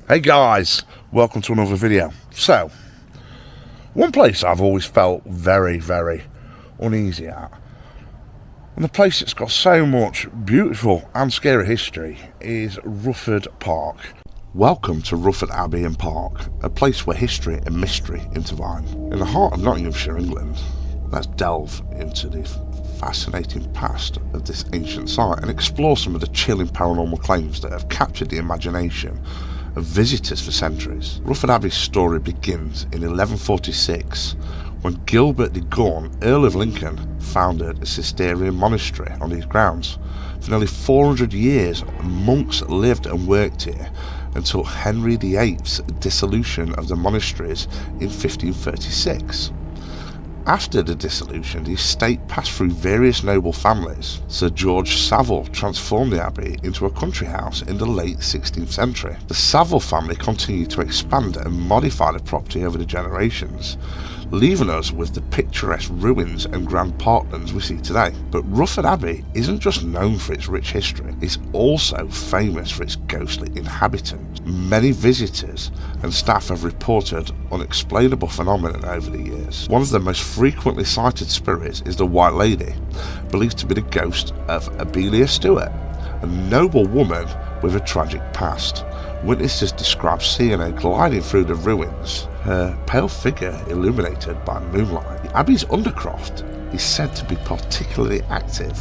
Hey guys, welcome to another video. So, one place I've always felt very uneasy at, and the place that's got so much beautiful and scary history, is Rufford Park. Welcome to Rufford Abbey and Park, a place where history and mystery intertwine. In the heart of Nottinghamshire, England, let's delve into the fascinating past of this ancient site and explore some of the chilling paranormal claims that have captured the imagination of visitors for centuries. Rufford Abbey's story begins in 1146 when Gilbert de Gaunt, Earl of Lincoln, founded a Cistercian monastery on these grounds. For nearly 400 years, monks lived and worked here until Henry VIII's dissolution of the monasteries in 1536. After the dissolution, the estate passed through various noble families. Sir George Savile transformed the abbey into a country house in the late 16th century. The Savile family continued to expand and modify the property over the generations, leaving us with the picturesque ruins and grand parklands we see today. But Rufford Abbey isn't just known for its rich history, it's also famous for its ghostly inhabitants. Many visitors and staff have reported unexplainable phenomena over the years. One of the most frequently cited spirits is the White Lady, believed to be the ghost of Abbey Stewart, a noble woman with a tragic past. Witnesses describe seeing her gliding through the ruins, her pale figure illuminated by moonlight. The Abbey's undercroft is said to be particularly active,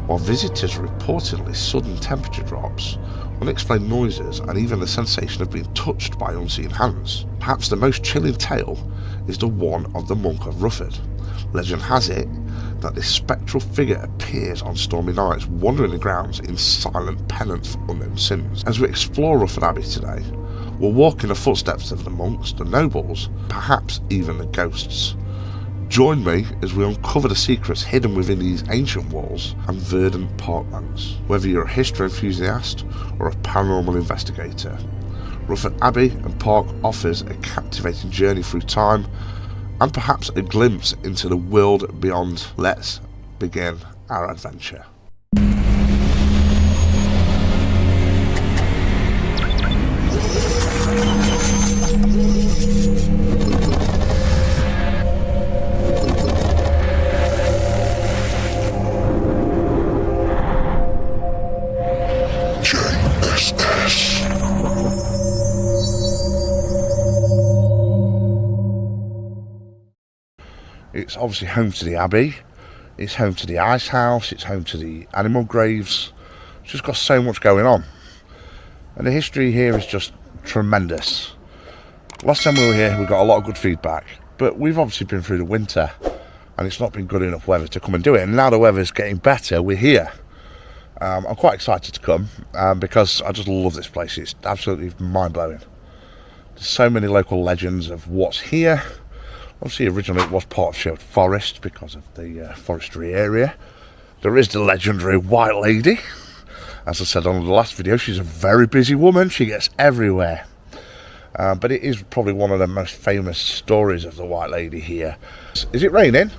while visitors reportedly sudden temperature drops, unexplained noises, and even the sensation of being touched by unseen hands. Perhaps the most chilling tale is the one of the Monk of Rufford. Legend has it that this spectral figure appears on stormy nights, wandering the grounds in silent penance for unknown sins. As we explore Rufford Abbey today, we'll walk in the footsteps of the monks, the nobles, perhaps even the ghosts. Join me as we uncover the secrets hidden within these ancient walls and verdant parklands. Whether you're a history enthusiast or a paranormal investigator, Rufford Abbey and Park offers a captivating journey through time and perhaps a glimpse into the world beyond. Let's begin our adventure. It's obviously home to the Abbey, it's home to the ice house, it's home to the animal graves. It's just got so much going on. And the history here is just tremendous. Last time we were here, we got a lot of good feedback, but we've obviously been through the winter and it's not been good enough weather to come and do it. And now the weather's getting better, we're here. I'm quite excited to come because I just love this place. It's absolutely mind-blowing. There's so many local legends of what's here. Obviously, originally it was part of Sherwood Forest because of the forestry area. There is the legendary White Lady. As I said on the last video, she's a very busy woman. She gets everywhere. But it is probably one of the most famous stories of the White Lady here. Is it raining?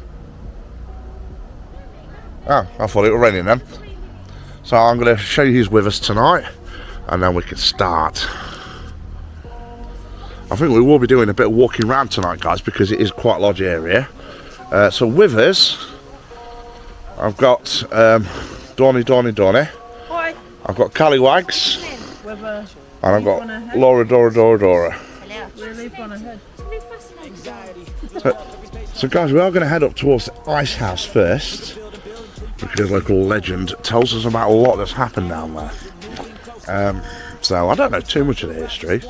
Oh, I thought it was raining then. So I'm going to show you who's with us tonight, and then we can start. I think we will be doing a bit of walking around tonight, guys, because it is quite a large area. So with us, I've got Donny. Hi. I've got Callie Wags. And I've got Laura Dora. So guys, we are going to head up towards the ice house first, because local legend tells us about a lot that's happened down there. So I don't know too much of the history.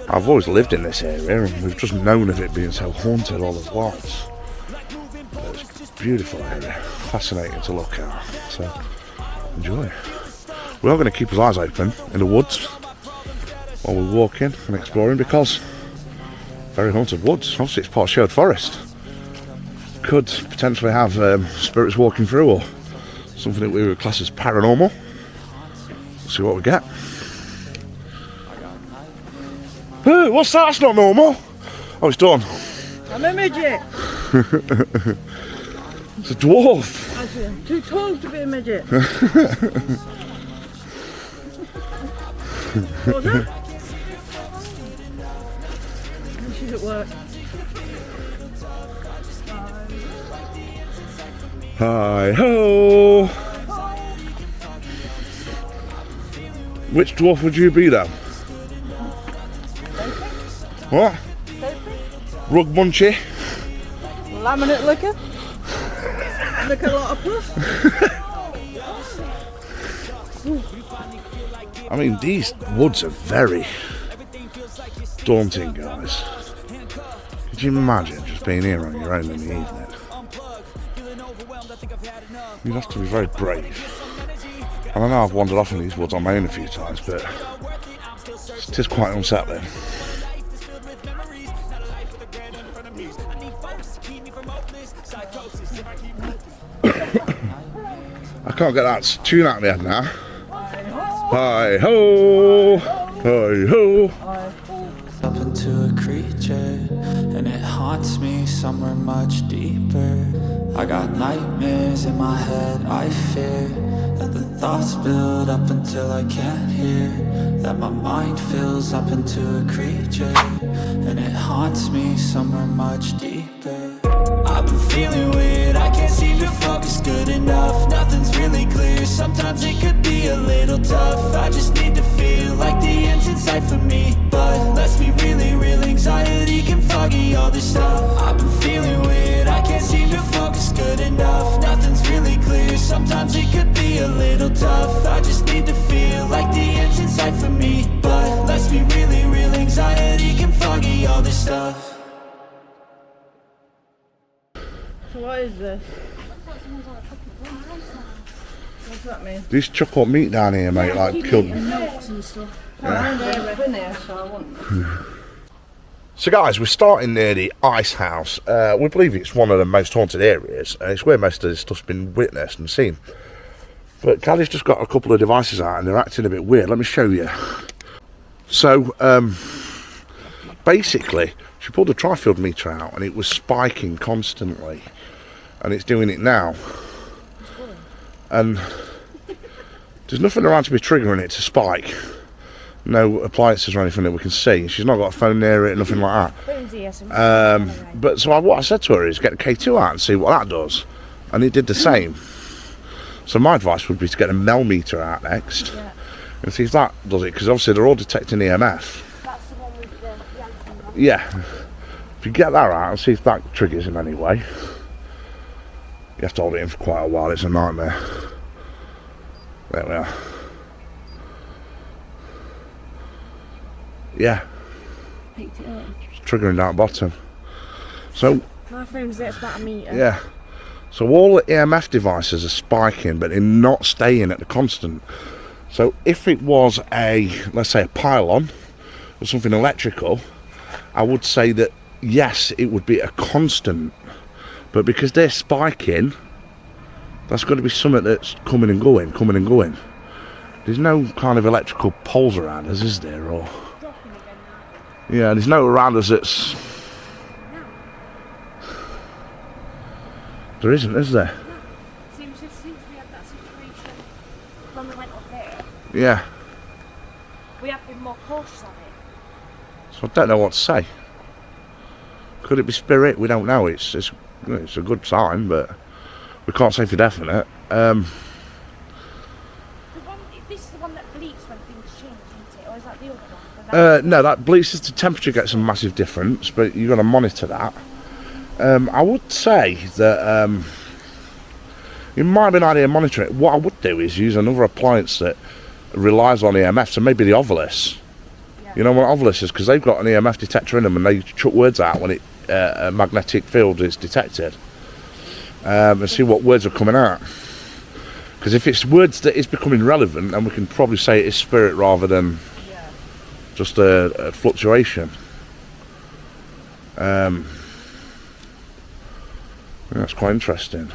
I've always lived in this area and we've just known of it being so haunted all at once. But it's a beautiful area, fascinating to look at, so enjoy. We are going to keep our eyes open in the woods while we're walking and exploring, because very haunted woods. Obviously it's part of Sherwood Forest. Could potentially have spirits walking through, or something that we would class as paranormal. Let's see what we get. Hey, what's that? That's not normal. Oh, it's done. I'm a midget. It's a dwarf. I'm too tall to be a midget. What was that? at work. Hi ho! Which dwarf would you be then? What? Rug munchy? Laminate liquor. Look a lot of puff. I mean, these woods are very daunting, guys. Could you imagine just being here on your own in the evening? You'd have to be very brave. And I know I've wandered off in these woods on my own a few times, but it is quite unsettling. I can't get that tune out of my head now. Hi ho! Hi ho! Up into a creature, and it haunts me somewhere much deeper. I got nightmares in my head, I fear that the thoughts build up until I can't hear, that my mind fills up into a creature, and it haunts me somewhere much deeper. I've been feeling weird, I can't seem to focus good enough. Nothing's really clear, sometimes it could be a little tough. I just need to feel like the end's in sight for me, but let's be really real, anxiety can foggy all this stuff. I've been feeling weird, I can't seem to focus good enough. Nothing's really clear, sometimes it could be a little tough. I just need to feel like the end's in sight for me, but let's be really real, anxiety can foggy all this stuff. So what is this? What's that mean? These chuck up meat down here, mate, like killed. So guys, we're starting near the ice house. We believe it's one of the most haunted areas, and it's where most of this stuff's been witnessed and seen. But Callie's just got a couple of devices out and they're acting a bit weird. Let me show you. So basically, she pulled the tri-field meter out and it was spiking constantly, and it's doing it now. And there's nothing around to be triggering it to spike. No appliances or anything that we can see. She's not got a phone near it, nothing like that. But so what I said to her is get the K2 out and see what that does, and it did the same. So my advice would be to get a Mel meter out next, and see if that does it, because obviously they're all detecting EMF. That's the one with the Yeah, if you get that out and see if that triggers in any way. You have to hold it in for quite a while, it's a nightmare. There we are. Yeah, picked it up. it's triggering down bottom. So My phone's there, it's about a metre. yeah, so all the EMF devices are spiking, but they're not staying at the constant. So if it was a, let's say, a pylon or something electrical, I would say that yes, it would be a constant. But because they're spiking, that's got to be something that's coming and going, coming and going. There's no kind of electrical poles around us, is there? Or yeah, there's no around us that's... There isn't, is there? Seems since we had that situation when we went up there, Yeah. we have been more cautious of it. So I don't know what to say. Could it be spirit? We don't know. It's a good sign, but we can't say for definite. The one, this is the one that bleeps when things change, isn't it? Or is that the other one? No, that bleeps as the temperature gets a massive difference, but you've got to monitor that. I would say that it might be an idea to monitor it. What I would do is use another appliance that relies on EMF, so maybe the Ovilus. You know what Ovilus is? Because they've got an EMF detector in them and they chuck words out when a magnetic field is detected. And see what words are coming out. Because if it's words that is becoming relevant, then we can probably say it is spirit rather than just a fluctuation. That's quite interesting.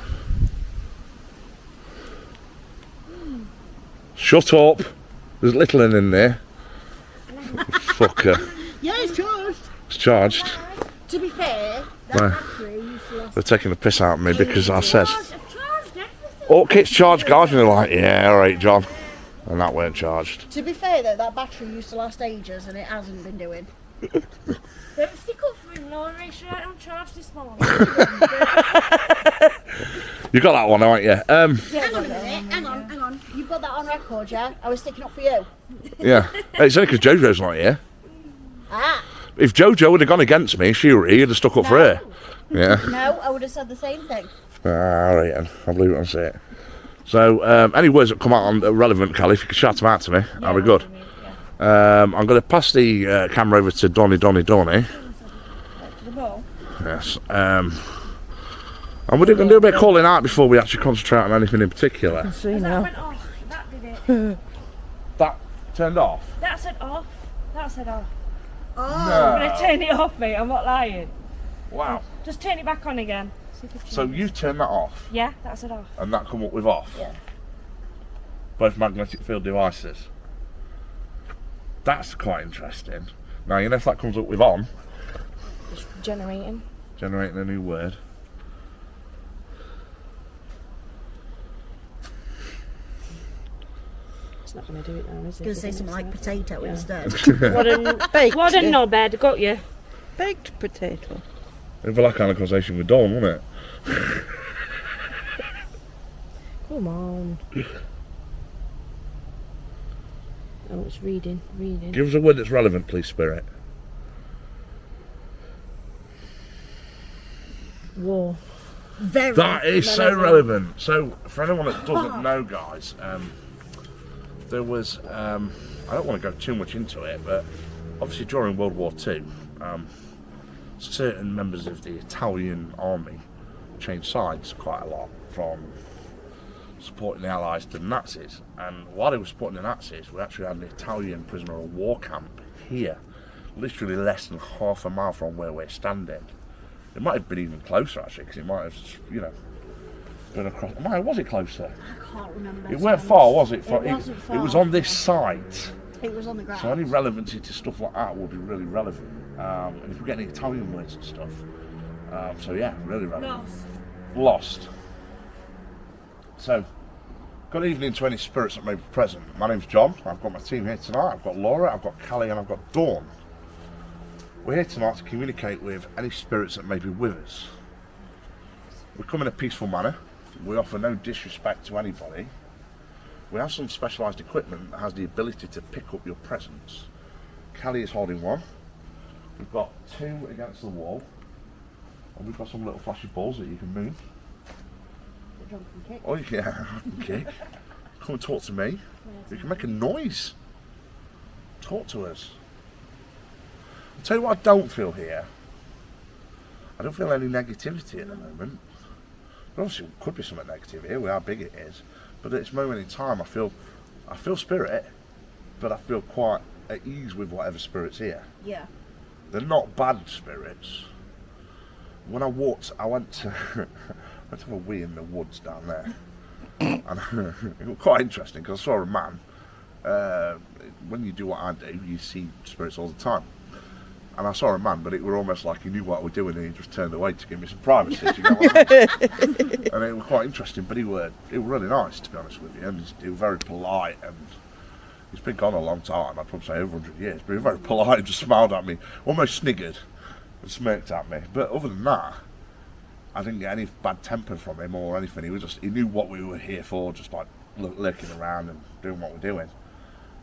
Shut up! There's little in there. Fucker. Yeah, it's charged. It's charged. To be fair, No. that They're taking the piss out of me because I said, I've charged everything. all kit's charged, guys, and they're like, yeah, alright, John. And that weren't charged. To be fair though, that battery used to last ages and it hasn't been doing. Don't stick offering Laura straight on charge this morning. You got that one, haven't you? Hang on a minute, hang on. You've got that on record, yeah? I was sticking up for you. Yeah. It's only because Jojo's not here. Ah. If Jojo would have gone against me, she would have stuck up for her. Yeah. No, I would have said the same thing. All right, then. I'll believe it and see it. So, any words that come out on relevant, Callie, if you could shout them out to me, that'd be good. I'm going to pass the camera over to Donny. To the ball. Yes. And we're going to do a bit of calling out before we actually concentrate on anything in particular. See That now. went off. That did it. That turned off? That said off. That said off. Oh. I'm going to turn it off, mate. I'm not lying. Wow. Just turn it back on again. See if it So changes. you turned that off? Yeah, that said off. And that come up with off? Yeah. Both magnetic field devices. That's quite interesting. Now, you know if that comes up with on, Just generating. generating a new word. It's not going to do it now, is it? Going to say something like potato instead. What a baked, What a knobhead, got you. baked potato. It'd be that kind of conversation with Dawn, wouldn't it? Come on. Oh, it's reading. Give us a word that's relevant, please, Spirit. War. Very. That is so relevant. So, for anyone that doesn't know, guys, there was, I don't want to go too much into it, but obviously during World War II, certain members of the Italian army changed sides quite a lot from supporting the Allies to the Nazis. And while they were supporting the Nazis, we actually had an Italian prisoner of war camp here, literally less than half a mile from where we're standing. It might have been even closer, actually, because it might have, you know, been across. Was it closer? I can't remember. It weren't far, was it? It wasn't far. It was on this site. It was on the ground. So any relevancy to stuff like that will be really relevant. And if we get any Italian words and stuff, so yeah, really relevant. Lost. So, good evening to any spirits that may be present. My name's John. I've got my team here tonight. I've got Laura, I've got Callie, and I've got Dawn. We're here tonight to communicate with any spirits that may be with us. We come in a peaceful manner. We offer no disrespect to anybody. We have some specialised equipment that has the ability to pick up your presence. Callie is holding one. We've got two against the wall. And we've got some little flashy balls that you can move. Oh yeah, I can kick. Come and talk to me. You can make a noise. Talk to us. I'll tell you what I don't feel here. I don't feel any negativity at the moment. There obviously could be some negative here with how big it is. But at this moment in time I feel spirit, but I feel quite at ease with whatever spirit's here. Yeah. They're not bad spirits. When I went to have a wee in the woods down there. And it was quite interesting because I saw a man. When you do what I do, you see spirits all the time. And I saw a man, but it was almost like he knew what we were doing and he just turned away to give me some privacy. Do you get what I mean? And it was quite interesting, but he was really nice, to be honest with you. And he was very polite, and he's been gone a long time, I'd probably say over 100 years, but he was very polite and just smiled at me, almost sniggered and smirked at me. But other than that, I didn't get any bad temper from him or anything. He knew what we were here for, just like lurking around and doing what we're doing.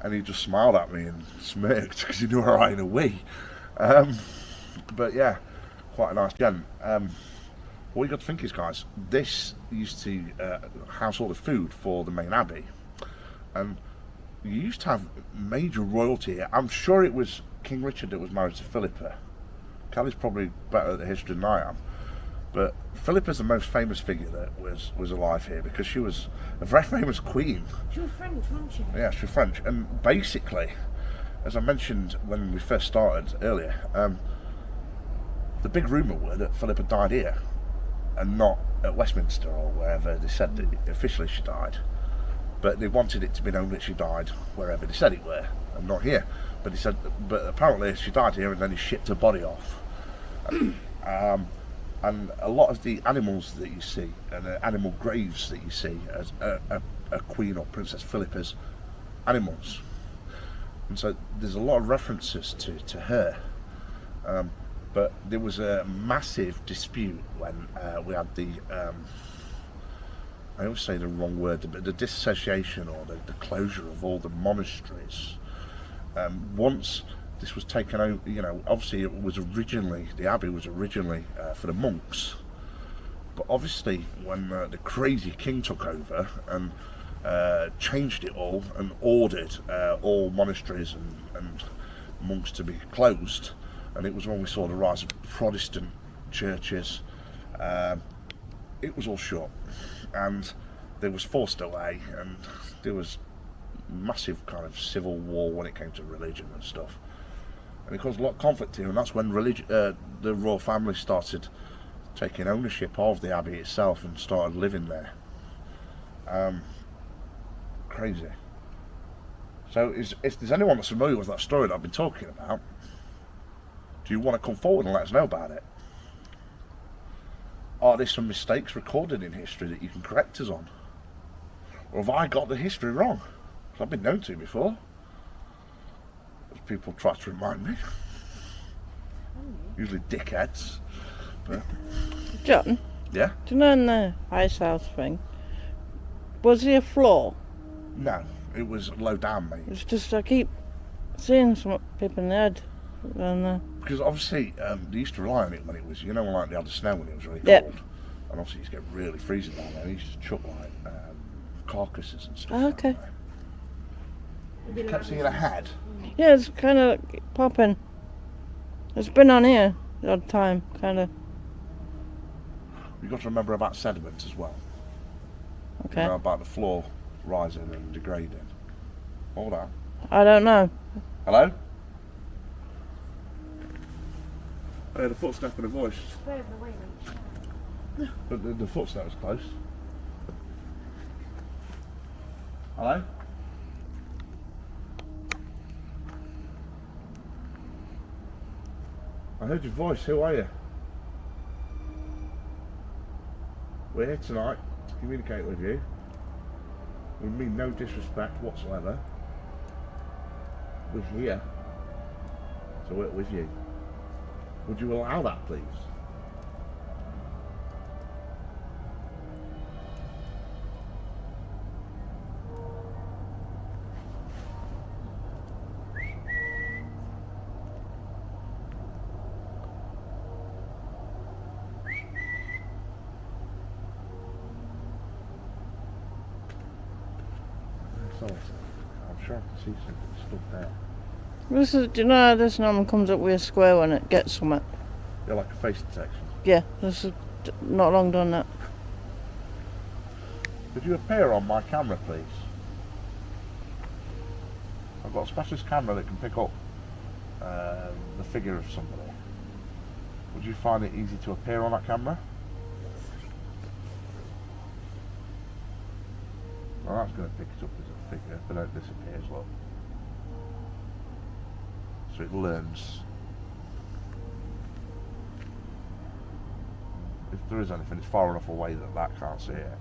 And he just smiled at me and smirked because he knew I was in a wee. But yeah, quite a nice gent. What you got to think is, guys, this used to house all the food for the main abbey. And you used to have major royalty here. I'm sure it was King Richard that was married to Philippa. Callie's probably better at the history than I am. But Philippa's the most famous figure that was alive here because she was a very famous queen. She was French, wasn't she? Yeah, she's French. And basically, as I mentioned when we first started earlier, the big rumour were that Philippa died here and not at Westminster or wherever they said that officially she died. But they wanted it to be known that she died wherever they said it were and not here. But he said, but apparently she died here and then he shipped her body off. And a lot of the animals that you see and the animal graves that you see as a Queen or Princess Philippa's animals. And so there's a lot of references to her. But there was a massive dispute when we had the, I always say the wrong word, but the disassociation or the closure of all the monasteries. Once this was taken over, you know, obviously it was originally, the Abbey was originally for the monks. But obviously when the crazy king took over and changed it all and ordered all monasteries and monks to be closed, and it was when we saw the rise of Protestant churches, it was all shut, and there was forced away, and there was massive kind of civil war when it came to religion and stuff, and it caused a lot of conflict here, and that's when the royal family started taking ownership of the Abbey itself and started living there. Crazy. So if there's anyone that's familiar with that story that I've been talking about, do you want to come forward and let us know about it? Are there some mistakes recorded in history that you can correct us on? Or have I got the history wrong? Because I've been known to before. As people try to remind me. Usually dickheads. But, John, yeah? do you know in the ice house thing, was there a floor? No, it was low down, mate. It's just I keep seeing some people in the head. And, Because obviously they used to rely on it when it was, you know, like they had the snow when it was really cold. Yep. And obviously it used to get really freezing down there. They used to chuck like carcasses and stuff. Oh, okay. Down there. You kept seeing a head. Yeah, it's kind of popping. It's been on here the odd time, kind of. You've got to remember about sediment as well. Okay. You know, about the floor rising and degrading. Hold on. I don't know. Hello? I heard a footstep and a voice. Further away, mate. But the footstep was close. Hello? I heard your voice. Who are you? We're here tonight to communicate with you. We mean no disrespect whatsoever. We're here to work with you. Would you allow that, please? I'm sure I can see something stuck there. This is, do you know how this normally comes up with a square when it gets something? Yeah, like a face detection. Yeah, this is not long done that. Could you appear on my camera, please? I've got a specialist camera that can pick up the figure of somebody. Would you find it easy to appear on that camera? Well, that's going to pick it up as a figure, but it disappears, look. So it learns. If there is anything, it's far enough away that that can't see it.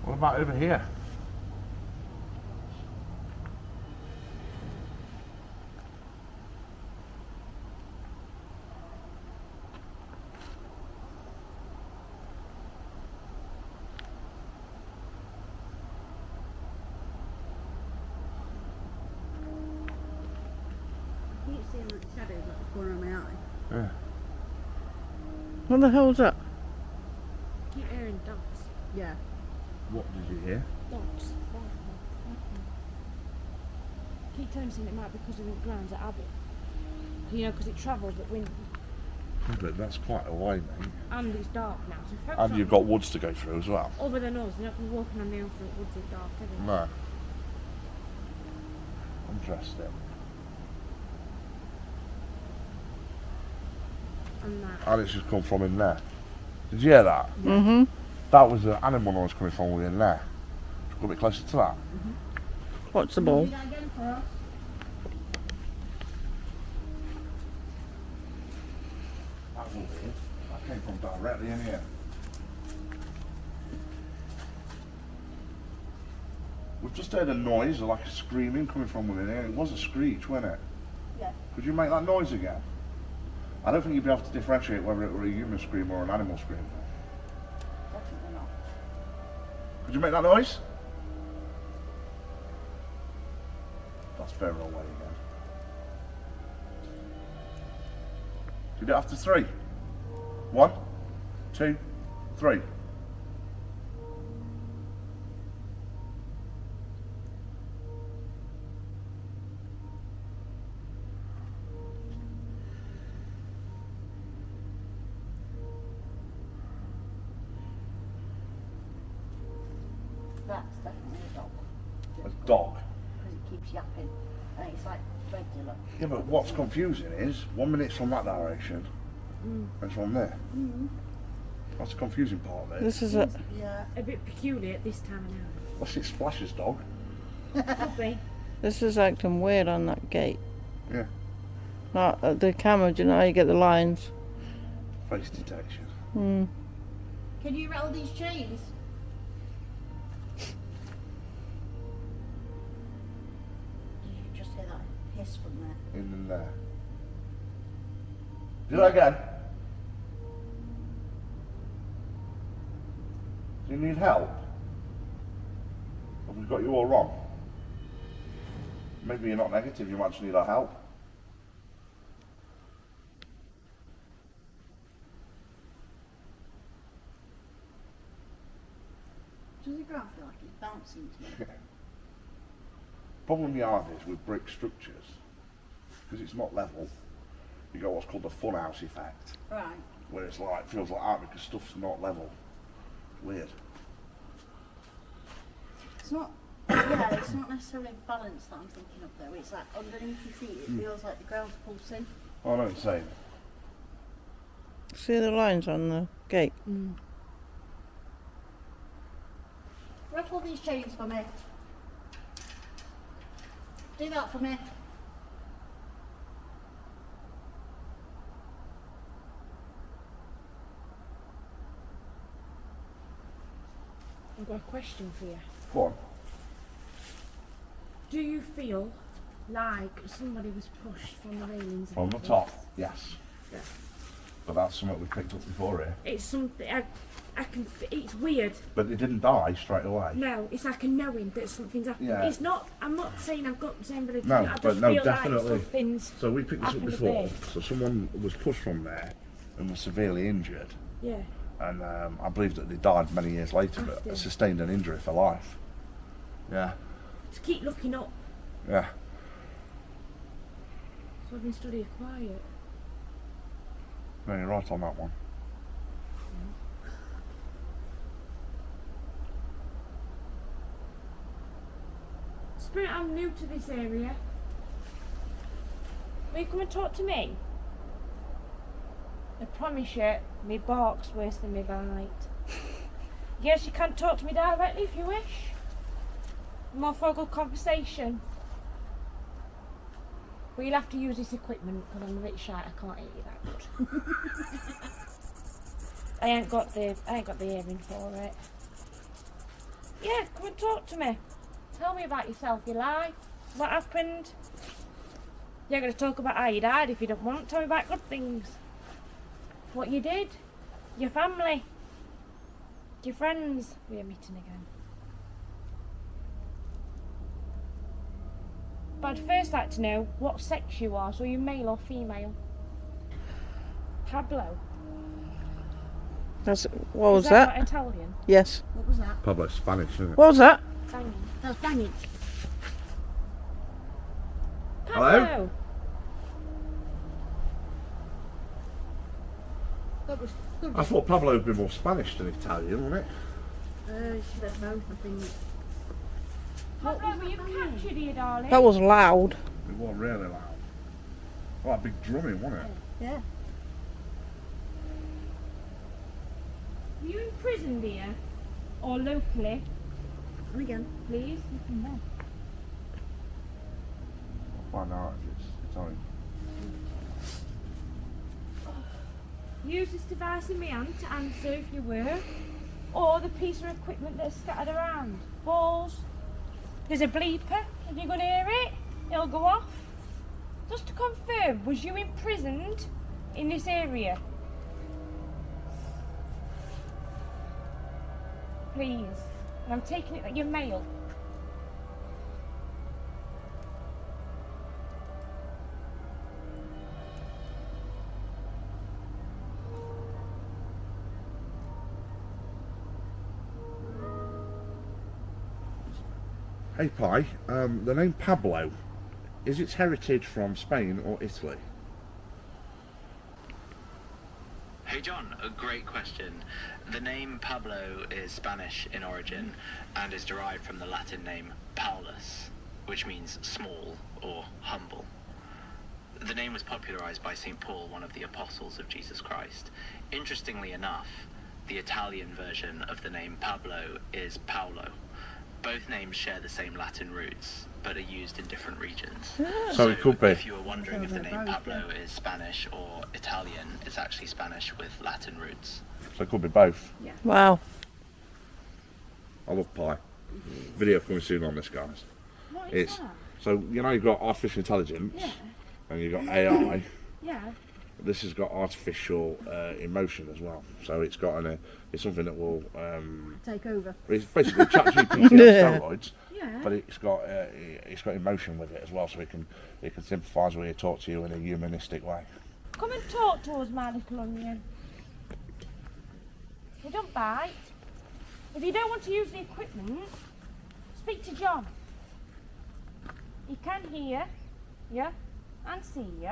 What about over here? I keep seeing like shadows at the corner of my eye. Yeah. What the hell's that? Keep hearing dogs. Yeah. What did you hear? Dogs. Keep telling me it might be because of the grounds at Abbey. You know, because it travels at wind. Yeah, but that's quite a way, mate. And it's dark now. So folks And aren't- you've got woods to go through as well. Other than us, they're not going to be walking on their own through woods in dark, are they? No. Interesting. And that. And it's just come from in there. Did you hear that? Mm-hmm. That was the animal noise coming from within there. Got a bit closer to that. What's the ball? Do that again for us. That was weird. That came from directly in here. We've just heard a noise, like a screaming coming from within here. It was a screech, wasn't it? Yeah. Could you make that noise again? I don't think you'd be able to differentiate whether it were a human scream or an animal scream. Definitely not. Could you make that noise? That's further away again. Do it after 3. 1, 2, 3. That's definitely a dog. A dog. Because it keeps yapping. And it's like regular. Yeah, but what's confusing is 1 minute's from that direction and it's from there. That's the confusing part of it. This is a. Yeah. A bit peculiar at this time of night. Unless it's Splash's dog. Could be. This is acting weird on that gate. Yeah. Like the camera, do you know how you get the lines? Face detection. Hmm. Can you rattle these chains? Did you just hear that hiss from there? In and there. Do that again. Do you need help? Have we got you all wrong? Maybe you're not negative, you might just need our help. Does the ground feel like it's bouncing to me? Problem you have is with brick structures, because it's not level, you got what's called the funhouse effect, Right. where it's like, feels like art because stuff's not level. Weird. It's not, yeah, it's not necessarily balance that I'm thinking of though. It's like underneath your feet, it feels like the ground's pulsing. Oh, I know what you're saying. See the lines on the gate? Rattle these chains for me. Do that for me. I've got a question for you. Go on. Do you feel like somebody was pushed from the railings? From the top, yes. Yeah. But that's something we picked up before here. It's something it's weird. But they didn't die straight away. No, it's like a knowing that something's happened. Yeah. It's not. I'm not saying I've got somebody. No, I just but no, feel definitely. Like something's. So we picked this up happened before. today. So someone was pushed from there and was severely injured. Yeah. And I believe that they died many years later, but After. sustained an injury for life. Yeah, Just keep looking up. yeah. So I've been studying quiet. No, you're right on that one. Spirit, I'm new to this area. Will you come and talk to me? I promise you, me bark's worse than me bite. Yes, you can talk to me directly if you wish. More for a good conversation. But you'll have to use this equipment because I'm a bit shy. I can't hear you that good. I ain't got the hearing for it. Yeah, come and talk to me. Tell me about yourself, your life, what happened. You're going to talk about how you died if you don't want. Tell me about good things. What you did, your family, your friends. We're meeting again. But I'd first like to know what sex you are. So are you male or female? Pablo. That's what was Is that? that Italian? Yes. What was that? Pablo Spanish, isn't it? What was that? Banging. That was banging. Hello? Pablo. That was good. I thought Pablo would be more Spanish than Italian, wouldn't it? It's a bit of both, I think. Pablo, were you captured here, darling? That was loud. It was really loud. Like big drumming, wasn't it? Yeah. Were you imprisoned here? Or locally? And again. Please? You can know. I'll find out if it's Italian. Use this device in my hand to answer if you were. Or the piece of equipment that's scattered around. Balls, There's a bleeper. If you're going to hear it, it'll go off. Just to confirm, was you imprisoned in this area? Please. And I'm taking it that you're male. Hey Pi, the name Pablo, is its heritage from Spain or Italy? Hey John, a great question. The name Pablo is Spanish in origin and is derived from the Latin name Paulus, which means small or humble. The name was popularized by St. Paul, one of the apostles of Jesus Christ. Interestingly enough, the Italian version of the name Pablo is Paolo. Both names share the same Latin roots, but are used in different regions. So it could be. If you were wondering if the name Pablo is Spanish or Italian, it's actually Spanish with Latin roots. So it could be both. Yeah. Wow. I love Pi. Video coming soon on this, guys. What is It's that? so you know you've got artificial intelligence, Yeah. and you've got AI. Yeah. This has got artificial emotion as well. So it's got it's something that will. Take over. It's basically ChatGPT on Yeah. steroids, Yeah. but it's got emotion with it as well, so it can sympathise with you, talk to you in a humanistic way. Come and talk to us, my little onion. You don't bite. If you don't want to use the equipment, speak to John. He can hear you and see you.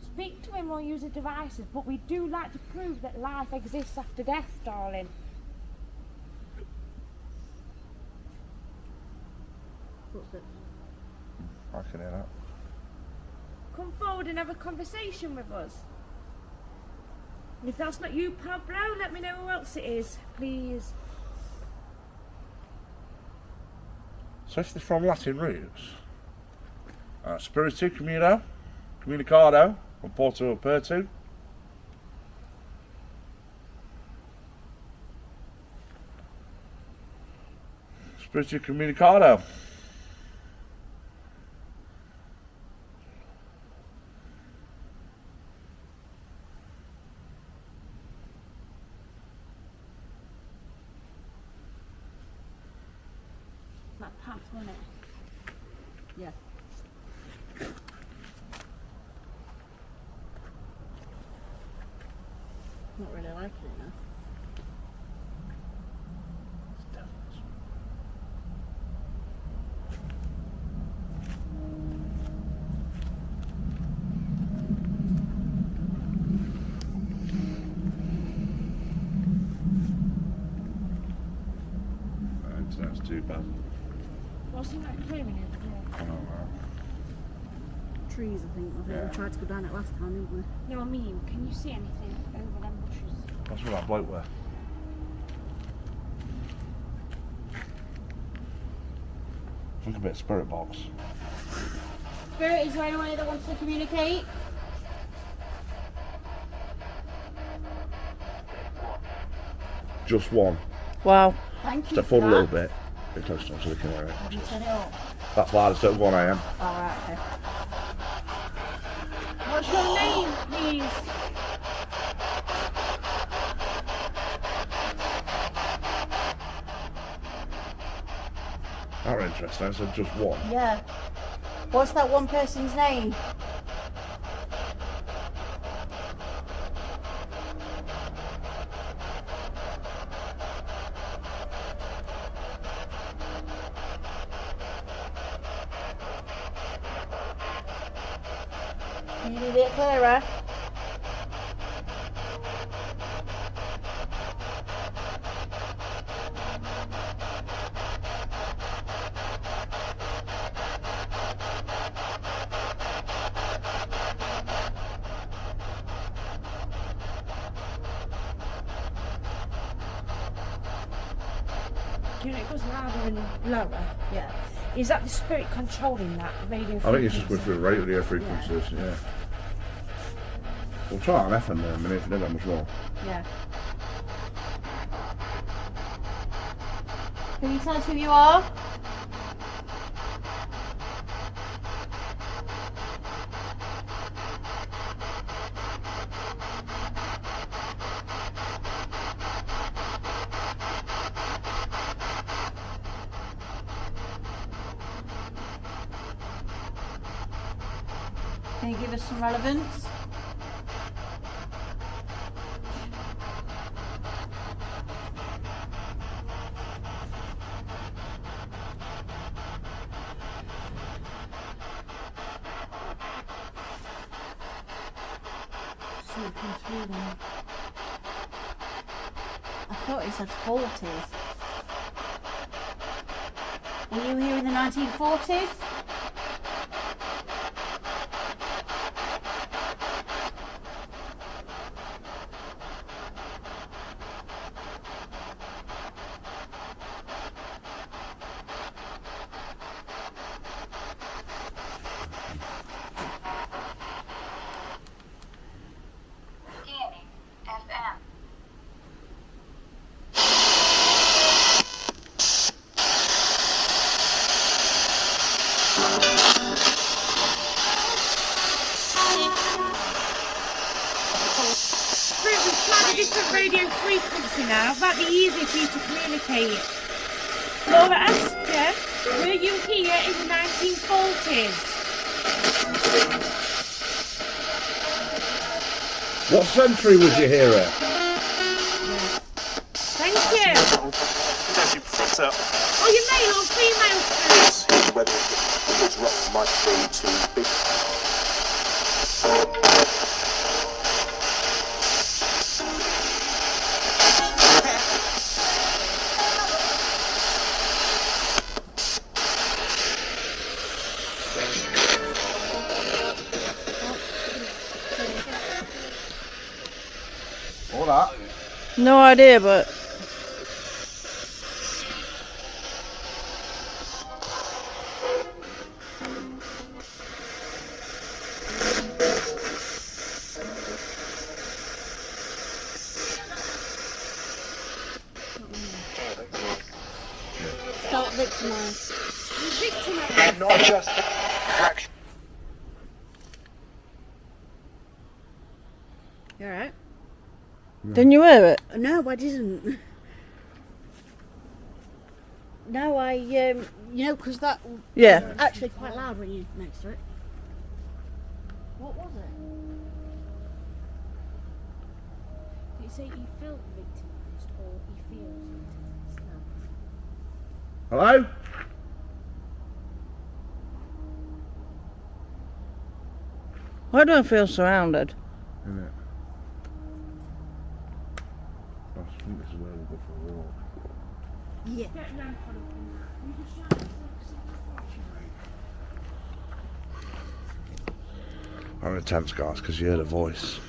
Speak to him or use the devices, but we do like to prove that life exists after death, darling. What's it? I can hear that. Come forward and have a conversation with us. And if that's not you, Pablo, let me know who else it is, please. So if they're from Latin roots, spiritu, comunicado, from Porto Aperto. Spiritu comunicado. That path, wasn't it? Yeah. Not really liking it now. That's too bad. Wasn't that clearing it? Yeah. I don't know. Trees, I think. Yeah. We tried to go down it last time, didn't we? No, I mean, can you see anything over them bushes? That's what that bloke were. Think a bit of spirit box. Spirit, is there anyone that wants to communicate? Just one. Wow. Thank you. Step for forward a little that. bit. Bit closer so we can hear it. Have you set it up? That's why I just at 1 AM. Alright, okay. What's your name, please? That was interesting. I said just one. Yeah. What's that one person's name? Can you do a bit clearer? You know, it goes louder and lower. Yeah. Is that the spirit controlling that radio I think it's just frequency? going through radio frequencies, yeah. We'll try on FM in a minute if you don't get much more. Yeah. Can you tell us who you are? Can you give us some relevance? Looking through them. I thought it said 40s. Were you here in the 1940s? We've tried a different radio frequency now. It might be easier for you to communicate. Laura asked you, were you here in the 1940s? What century was you here at? Thank you. Oh, you male or female spirit? Whether his rock might be too big. All that. No idea, but Felt victimised. And not just a fraction. You alright? didn't you hear it? No, I didn't. No, you know, because that Yeah. actually quite loud when you're next to it. What was it? Did you say he felt victimised or he feels victimised? No. Hello? Why do I feel surrounded? Isn't it? I think this is where we'll go for a walk. Yeah. I'm intense, guys, because you heard a voice.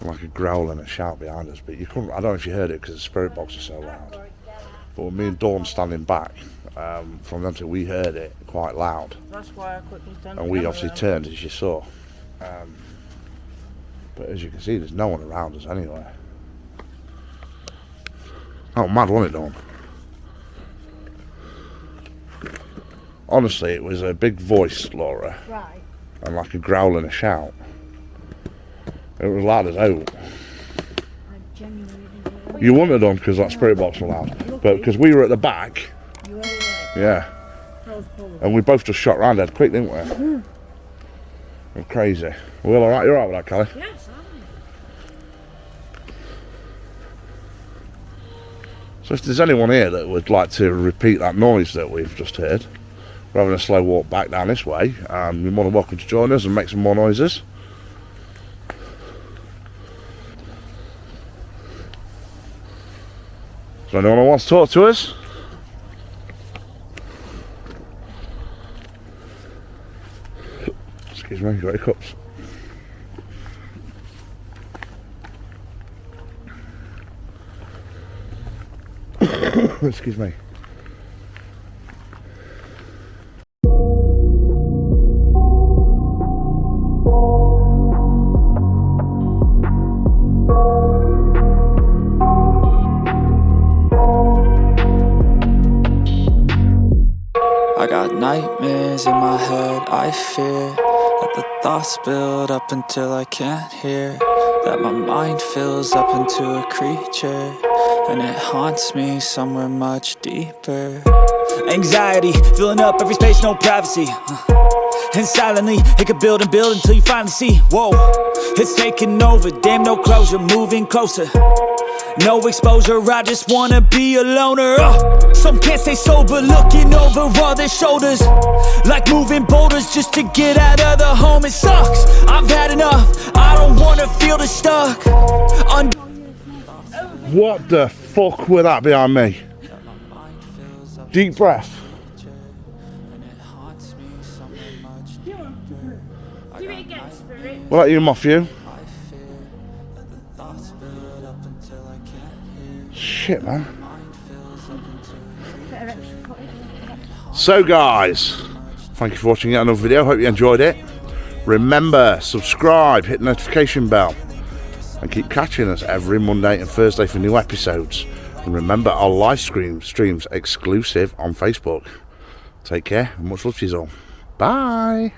Like a growl and a shout behind us, but you couldn't. I don't know if you heard it because the spirit box was so loud. But with me and Dawn standing back from them two, we heard it quite loud. That's why I quickly turned. And we obviously turned, as you saw. But as you can see, there's no one around us anywhere. Oh, mad, wasn't it, Dawn? Honestly, it was a big voice, Laura, Right. and like a growl and a shout. It was loud as hell. I genuinely didn't hear it. You wouldn't have done because that spirit box was loud. But because we were at the back, You heard it. yeah. That was cool. And we both just shot round dead quick, didn't we? We're crazy. We're all alright, you're alright with that, Kelly? Yes, aren't So if there's anyone here that would like to repeat that noise that we've just heard, we're having a slow walk back down this way, you're more than welcome to join us and make some more noises. Is there anyone who wants to talk to us? Excuse me, you got your cups? Excuse me. I got nightmares in my head, I fear that the thoughts build up until I can't hear, that my mind fills up into a creature, and it haunts me somewhere much deeper. Anxiety, filling up every space, no privacy. And silently, it could build and build until you finally see, whoa, it's taking over, damn no closure, moving closer. No exposure, I just wanna be a loner. Some can't stay sober, looking over all their shoulders, like moving boulders just to get out of the home. It sucks, I've had enough, I don't wanna feel the stuck. What the fuck were that behind me? Deep breath. Do it again, Spirit. Will that you off you? Shit, man. So guys, thank you for watching yet another video. Hope you enjoyed it. Remember, subscribe, hit the notification bell, and keep catching us every Monday and Thursday for new episodes. And remember, our live streams exclusive on Facebook. Take care and much love to you all. Bye.